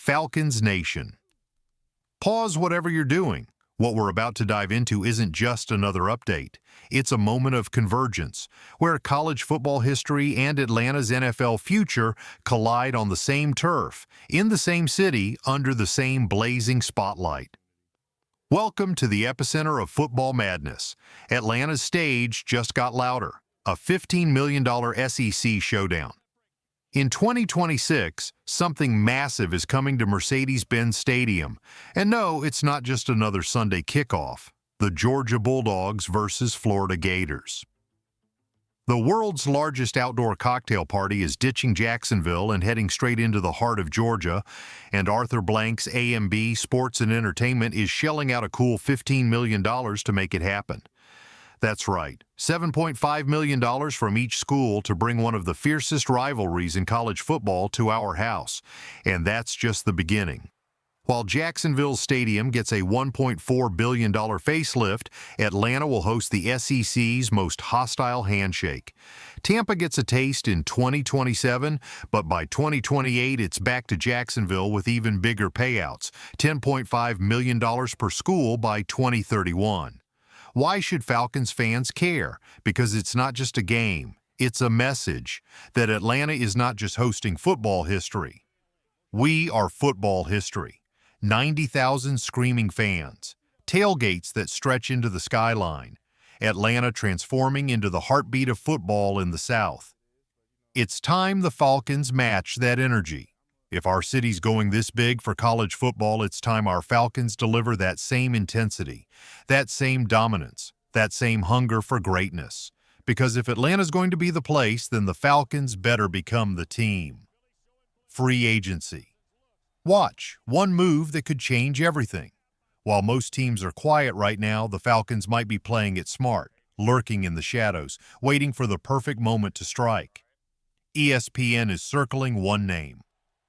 Falcons Nation. Pause whatever you're doing. What we're about to dive into isn't just another update. It's a moment of convergence, where college football history and Atlanta's NFL future collide on the same turf, in the same city, under the same blazing spotlight. Welcome to the epicenter of football madness. Atlanta's stage just got louder. A $15 million SEC showdown. In 2026, something massive is coming to Mercedes-Benz Stadium. And no, it's not just another Sunday kickoff. The Georgia Bulldogs versus Florida Gators. The world's largest outdoor cocktail party is ditching Jacksonville and heading straight into the heart of Georgia, and Arthur Blank's AMB Sports and Entertainment is shelling out a cool $15 million to make it happen. That's right, $7.5 million from each school to bring one of the fiercest rivalries in college football to our house, and that's just the beginning. While Jacksonville Stadium gets a $1.4 billion facelift, Atlanta will host the SEC's most hostile handshake. Tampa gets a taste in 2027, but by 2028 it's back to Jacksonville with even bigger payouts, $10.5 million per school by 2031. Why should Falcons fans care? Because it's not just a game, it's a message that Atlanta is not just hosting football history. We are football history. 90,000 screaming fans, tailgates that stretch into the skyline, Atlanta transforming into the heartbeat of football in the South. It's time the Falcons match that energy. If our city's going this big for college football, it's time our Falcons deliver that same intensity, that same dominance, that same hunger for greatness. Because if Atlanta's going to be the place, then the Falcons better become the team. Free agency. Watch, one move that could change everything. While most teams are quiet right now, the Falcons might be playing it smart, lurking in the shadows, waiting for the perfect moment to strike. ESPN is circling one name.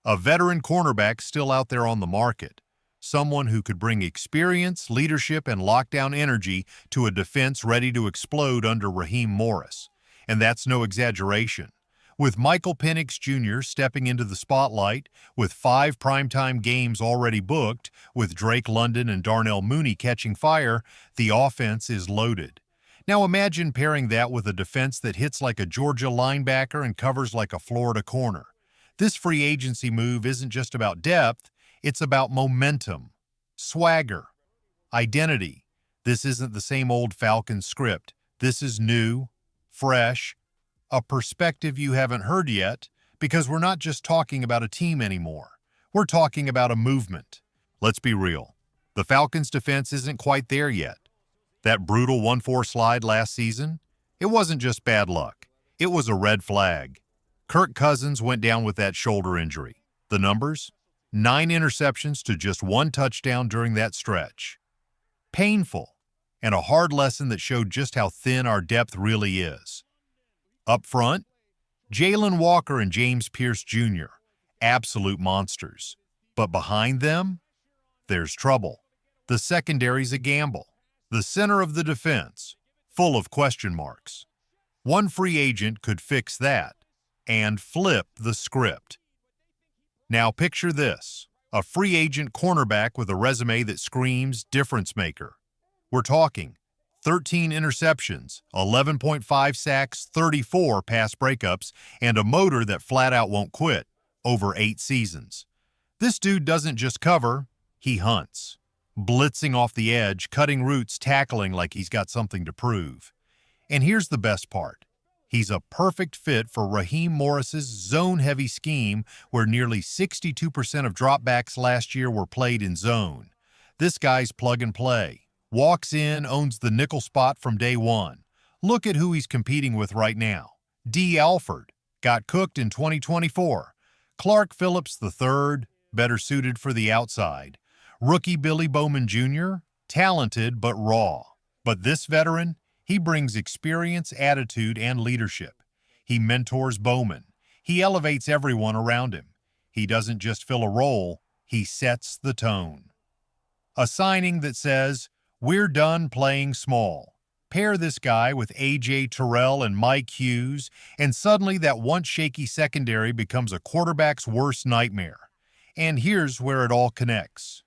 A veteran cornerback still out there on the market. Someone who could bring experience, leadership, and lockdown energy to a defense ready to explode under Raheem Morris. And that's no exaggeration. With Michael Penix Jr. stepping into the spotlight, with 5 primetime games already booked, with Drake London and Darnell Mooney catching fire, the offense is loaded. Now imagine pairing that with a defense that hits like a Georgia linebacker and covers like a Florida corner. This free agency move isn't just about depth, it's about momentum, swagger, identity. This isn't the same old Falcons script. This is new, fresh, a perspective you haven't heard yet, because we're not just talking about a team anymore. We're talking about a movement. Let's be real. The Falcons' defense isn't quite there yet. That brutal 1-4 slide last season, it wasn't just bad luck. It was a red flag. Kirk Cousins went down with that shoulder injury. The numbers? 9 interceptions to just 1 touchdown during that stretch. Painful, and a hard lesson that showed just how thin our depth really is. Up front, Jalen Walker and James Pierce Jr., absolute monsters. But behind them, there's trouble. The secondary's a gamble. The center of the defense, full of question marks. One free agent could fix that and flip the script. Now picture this, a free agent cornerback with a resume that screams difference maker. We're talking 13 interceptions, 11.5 sacks, 34 pass breakups, and a motor that flat out won't quit over 8 seasons. This dude doesn't just cover, he hunts. Blitzing off the edge, cutting routes, tackling like he's got something to prove. And here's the best part. He's a perfect fit for Raheem Morris's zone-heavy scheme where nearly 62% of dropbacks last year were played in zone. This guy's plug and play. Walks in, owns the nickel spot from day one. Look at who he's competing with right now. D. Alford, got cooked in 2024. Clark Phillips III, better suited for the outside. Rookie Billy Bowman Jr., talented but raw. But this veteran, he brings experience, attitude, and leadership. He mentors Bowman. He elevates everyone around him. He doesn't just fill a role, he sets the tone. A signing that says, we're done playing small. Pair this guy with A.J. Terrell and Mike Hughes, and suddenly that once shaky secondary becomes a quarterback's worst nightmare. And here's where it all connects.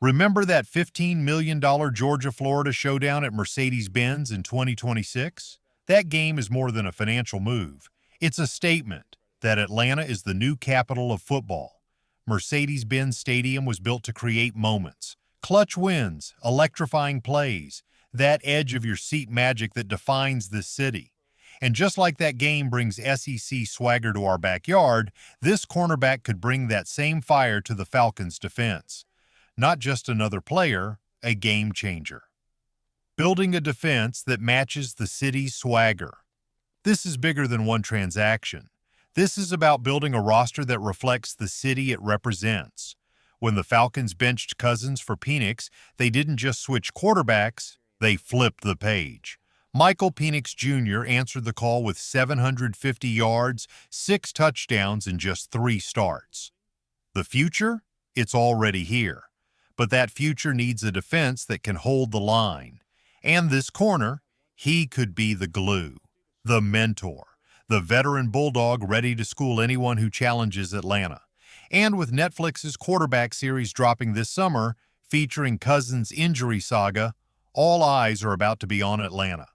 Remember that $15 million Georgia-Florida showdown at Mercedes-Benz in 2026? That game is more than a financial move. It's a statement that Atlanta is the new capital of football. Mercedes-Benz Stadium was built to create moments, clutch wins, electrifying plays, that edge-of-your-seat magic that defines this city. And just like that game brings SEC swagger to our backyard, this cornerback could bring that same fire to the Falcons' defense. Not just another player, a game changer. Building a defense that matches the city's swagger. This is bigger than one transaction. This is about building a roster that reflects the city it represents. When the Falcons benched Cousins for Penix, they didn't just switch quarterbacks, they flipped the page. Michael Penix Jr. answered the call with 750 yards, 6 touchdowns, and just 3 starts. The future? It's already here. But that future needs a defense that can hold the line. And this corner, he could be the glue, the mentor, the veteran bulldog ready to school anyone who challenges Atlanta. And with Netflix's quarterback series dropping this summer, featuring Cousins' injury saga, all eyes are about to be on Atlanta.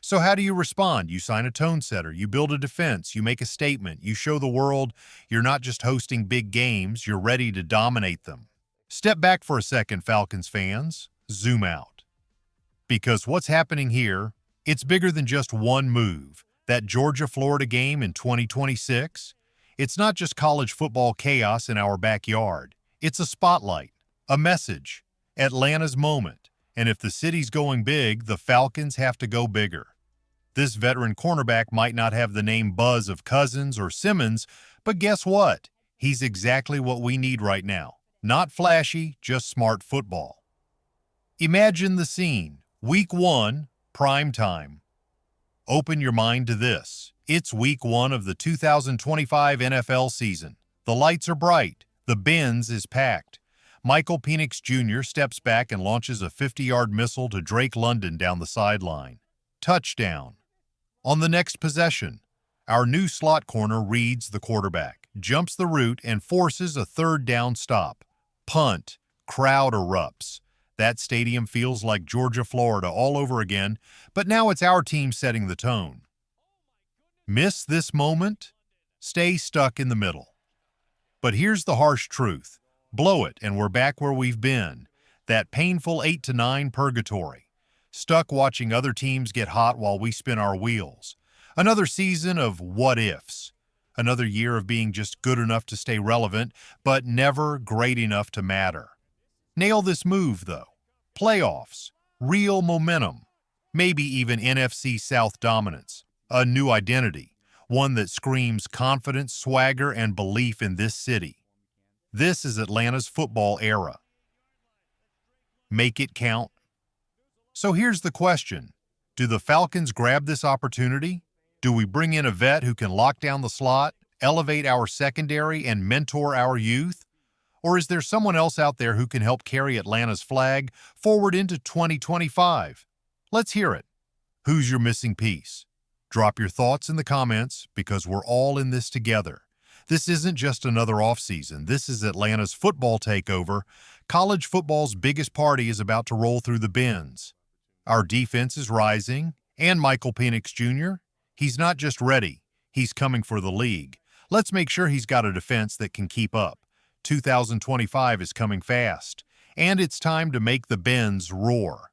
So how do you respond? You sign a tone setter, you build a defense, you make a statement, you show the world you're not just hosting big games, you're ready to dominate them. Step back for a second, Falcons fans. Zoom out. Because what's happening here, it's bigger than just one move. That Georgia-Florida game in 2026, it's not just college football chaos in our backyard. It's a spotlight, a message, Atlanta's moment. And if the city's going big, the Falcons have to go bigger. This veteran cornerback might not have the name buzz of Cousins or Simmons, but guess what? He's exactly what we need right now. Not flashy, just smart football. Imagine the scene. Week 1, prime time. Open your mind to this. It's week 1 of the 2025 NFL season. The lights are bright. The Benz is packed. Michael Penix Jr. steps back and launches a 50-yard missile to Drake London down the sideline. Touchdown. On the next possession, our new slot corner reads the quarterback, jumps the route, and forces a 3rd down stop. Punt. Crowd erupts. That stadium feels like Georgia, Florida all over again, but now it's our team setting the tone. Miss this moment? Stay stuck in the middle. But here's the harsh truth. Blow it, and we're back where we've been. That painful 8-9 purgatory. Stuck watching other teams get hot while we spin our wheels. Another season of what-ifs. Another year of being just good enough to stay relevant, but never great enough to matter. Nail this move, though. Playoffs. Real momentum. Maybe even NFC South dominance. A new identity. One that screams confidence, swagger, and belief in this city. This is Atlanta's football era. Make it count. So here's the question. Do the Falcons grab this opportunity? Do we bring in a vet who can lock down the slot, elevate our secondary, and mentor our youth? Or is there someone else out there who can help carry Atlanta's flag forward into 2025? Let's hear it. Who's your missing piece? Drop your thoughts in the comments because we're all in this together. This isn't just another offseason. This is Atlanta's football takeover. College football's biggest party is about to roll through the Benz. Our defense is rising, and Michael Penix Jr., he's not just ready, he's coming for the league. Let's make sure he's got a defense that can keep up. 2025 is coming fast, and it's time to make the Benz roar.